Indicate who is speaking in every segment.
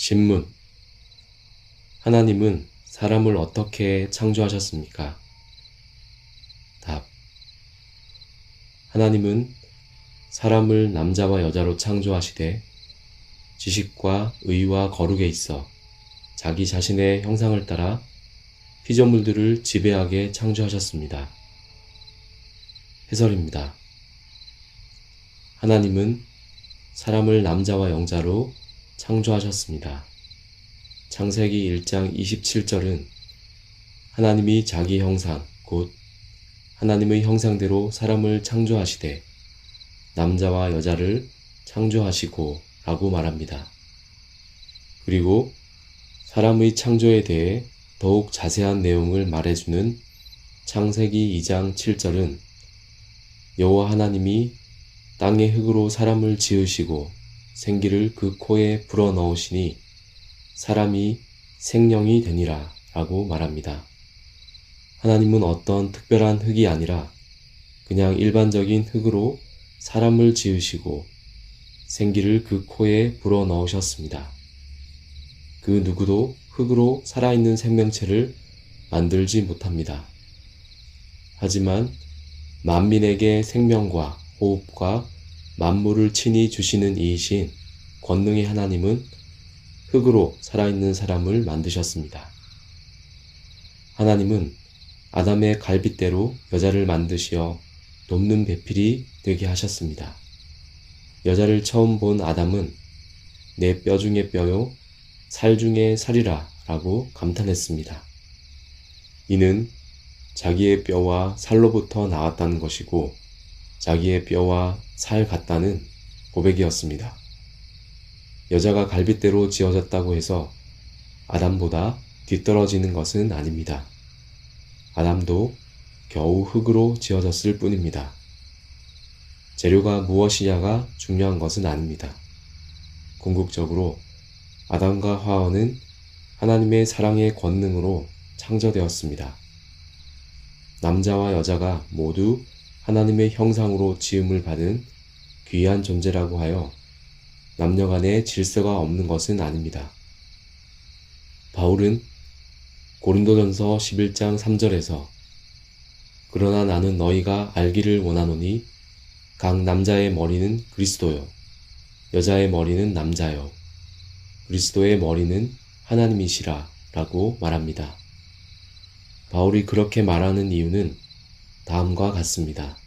Speaker 1: 신문. 하나님은 사람을 어떻게 창조하셨습니까? 답. 하나님은 사람을 남자와 여자로 창조하시되 지식과 의와 거룩에 있어 자기 자신의 형상을 따라 피조물들을 지배하게 창조하셨습니다. 해설입니다. 하나님은 사람을 남자와 여자로 창조하셨습니다. 창세기 1장 27절은 하나님이 자기 형상, 곧 하나님의 형상대로 사람을 창조하시되 남자와 여자를 창조하시고 라고 말합니다. 그리고 사람의 창조에 대해 더욱 자세한 내용을 말해주는 창세기 2장 7절은 여호와 하나님이 땅의 흙으로 사람을 지으시고 생기를 그 코에 불어넣으시니 사람이 생명이 되니라 라고 말합니다. 하나님은 어떤 특별한 흙이 아니라 그냥 일반적인 흙으로 사람을 지으시고 생기를 그 코에 불어넣으셨습니다. 그 누구도 흙으로 살아있는 생명체를 만들지 못합니다. 하지만 만민에게 생명과 호흡과 만물을 친히 주시는 이이신 권능의 하나님은 흙으로 살아있는 사람을 만드셨습니다. 하나님은 아담의 갈빗대로 여자를 만드시어 돕는 배필이 되게 하셨습니다. 여자를 처음 본 아담은 내 뼈 중에 뼈요, 살 중에 살이라 라고 감탄했습니다. 이는 자기의 뼈와 살로부터 나왔다는 것이고 자기의 뼈와 살 같다는 고백이었습니다. 여자가 갈빗대로 지어졌다고 해서 아담보다 뒤떨어지는 것은 아닙니다. 아담도 겨우 흙으로 지어졌을 뿐입니다. 재료가 무엇이냐가 중요한 것은 아닙니다. 궁극적으로 아담과 하와는 하나님의 사랑의 권능으로 창조되었습니다. 남자와 여자가 모두 하나님의 형상으로 지음을 받은 귀한 존재라고 하여 남녀 간에 질서가 없는 것은 아닙니다. 바울은 고린도전서 11장 3절에서 그러나 나는 너희가 알기를 원하노니 각 남자의 머리는 그리스도요 여자의 머리는 남자요 그리스도의 머리는 하나님이시라 라고 말합니다. 바울이 그렇게 말하는 이유는 다음과 같습니다.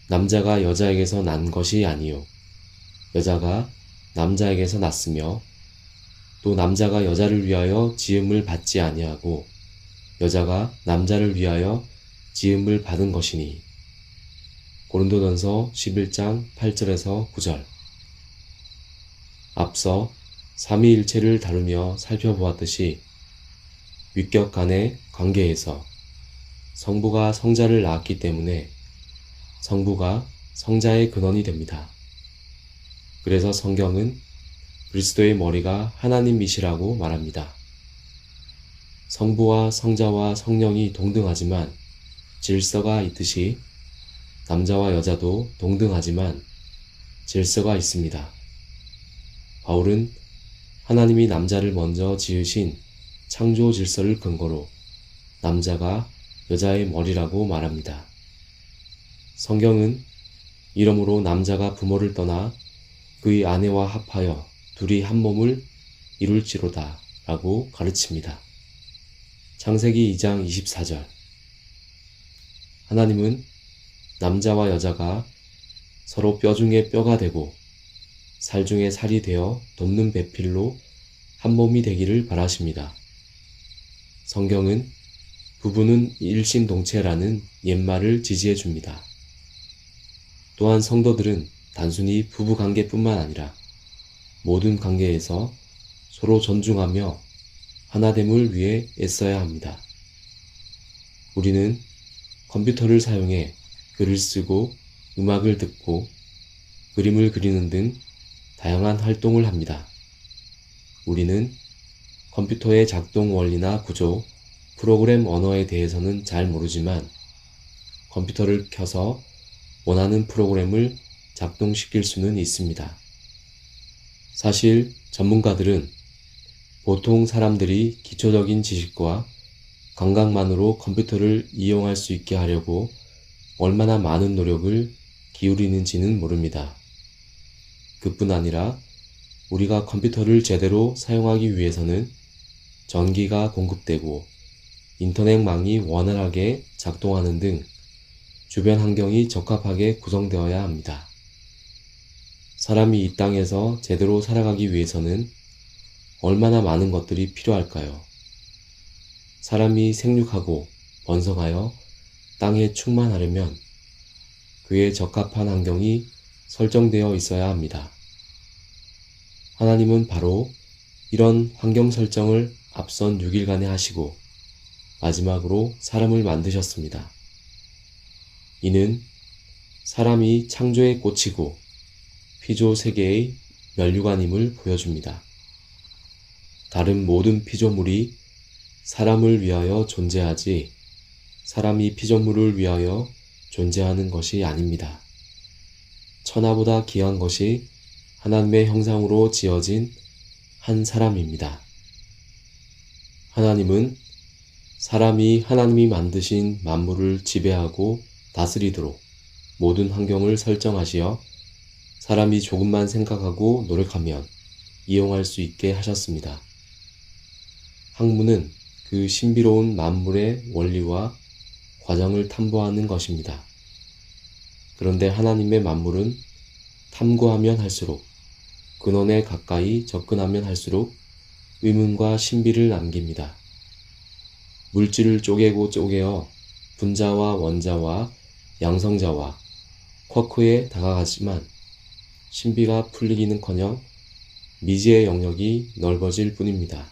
Speaker 1: 남자가 여자에게서 난 것이 아니요 여자가 남자에게서 났으며 또 남자가 여자를 위하여 지음을 받지 아니하고 여자가 남자를 위하여 지음을 받은 것이니. 고린도전서 11장 8절에서 9절. 앞서 삼위일체를 다루며 살펴보았듯이 위격 간의 관계에서 성부가 성자를 낳았기 때문에 성부가 성자의 근원이 됩니다. 그래서 성경은 그리스도의 머리가 하나님이시라고 말합니다. 성부와 성자와 성령이 동등하지만 질서가 있듯이 남자와 여자도 동등하지만 질서가 있습니다. 바울은 하나님이 남자를 먼저 지으신 창조 질서를 근거로 남자가 여자의 머리라고 말합니다. 성경은 이러므로 남자가 부모를 떠나 그의 아내와 합하여 둘이 한 몸을 이룰지로다 라고 가르칩니다. 창세기 2장 24절. 하나님은 남자와 여자가 서로 뼈 중에 뼈가 되고 살 중에 살이 되어 돕는 배필로 한 몸이 되기를 바라십니다. 성경은 부부는 일신동체라는 옛말을 지지해 줍니다. 또한 성도들은 단순히 부부 관계뿐만 아니라 모든 관계에서 서로 존중하며 하나됨을 위해 애써야 합니다. 우리는 컴퓨터를 사용해 글을 쓰고 음악을 듣고 그림을 그리는 등 다양한 활동을 합니다. 우리는 컴퓨터의 작동 원리나 구조, 프로그램 언어에 대해서는 잘 모르지만 컴퓨터를 켜서 원하는 프로그램을 작동시킬 수는 있습니다. 사실 전문가들은 보통 사람들이 기초적인 지식과 감각만으로 컴퓨터를 이용할 수 있게 하려고 얼마나 많은 노력을 기울이는지는 모릅니다. 그뿐 아니라 우리가 컴퓨터를 제대로 사용하기 위해서는 전기가 공급되고 인터넷망이 원활하게 작동하는 등 주변 환경이 적합하게 구성되어야 합니다. 사람이 이 땅에서 제대로 살아가기 위해서는 얼마나 많은 것들이 필요할까요? 사람이 생육하고 번성하여 땅에 충만하려면 그에 적합한 환경이 설정되어 있어야 합니다. 하나님은 바로 이런 환경 설정을 앞선 6일간에 하시고 마지막으로 사람을 만드셨습니다. 이는 사람이 창조의 꽃이고 피조 세계의 면류관임을 보여줍니다. 다른 모든 피조물이 사람을 위하여 존재하지 사람이 피조물을 위하여 존재하는 것이 아닙니다. 천하보다 귀한 것이 하나님의 형상으로 지어진 한 사람입니다. 하나님은 사람이 하나님이 만드신 만물을 지배하고 다스리도록 모든 환경을 설정하시어 사람이 조금만 생각하고 노력하면 이용할 수 있게 하셨습니다. 학문은 그 신비로운 만물의 원리와 과정을 탐구하는 것입니다. 그런데 하나님의 만물은 탐구하면 할수록 근원에 가까이 접근하면 할수록 의문과 신비를 남깁니다. 물질을 쪼개고 쪼개어 분자와 원자와 양성자와 쿼크에 다가가지만 신비가 풀리기는커녕 미지의 영역이 넓어질 뿐입니다.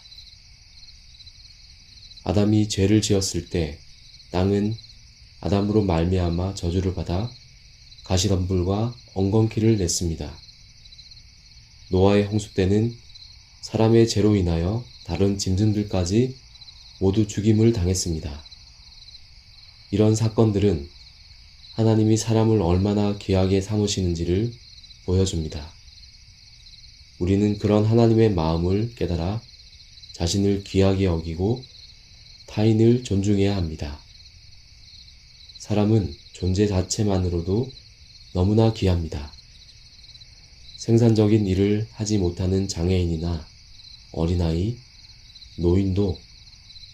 Speaker 1: 아담이 죄를 지었을 때 땅은 아담으로 말미암아 저주를 받아 가시덤불과 엉겅퀴를 냈습니다. 노아의 홍수 때는 사람의 죄로 인하여 다른 짐승들까지 모두 죽임을 당했습니다. 이런 사건들은 하나님이 사람을 얼마나 귀하게 삼으시는지를 보여줍니다. 우리는 그런 하나님의 마음을 깨달아 자신을 귀하게 여기고 타인을 존중해야 합니다. 사람은 존재 자체만으로도 너무나 귀합니다. 생산적인 일을 하지 못하는 장애인이나 어린아이, 노인도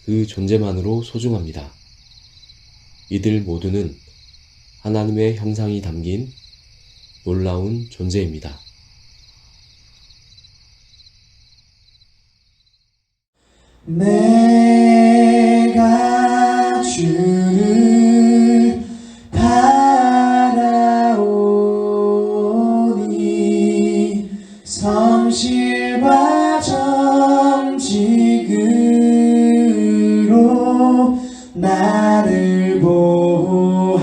Speaker 1: 그 존재만으로 소중합니다. 이들 모두는 하나님의 형상이 담긴 놀라운 존재입니다.
Speaker 2: 내가 주를 바라오니 성실과 정직으로 나를 보호하소서.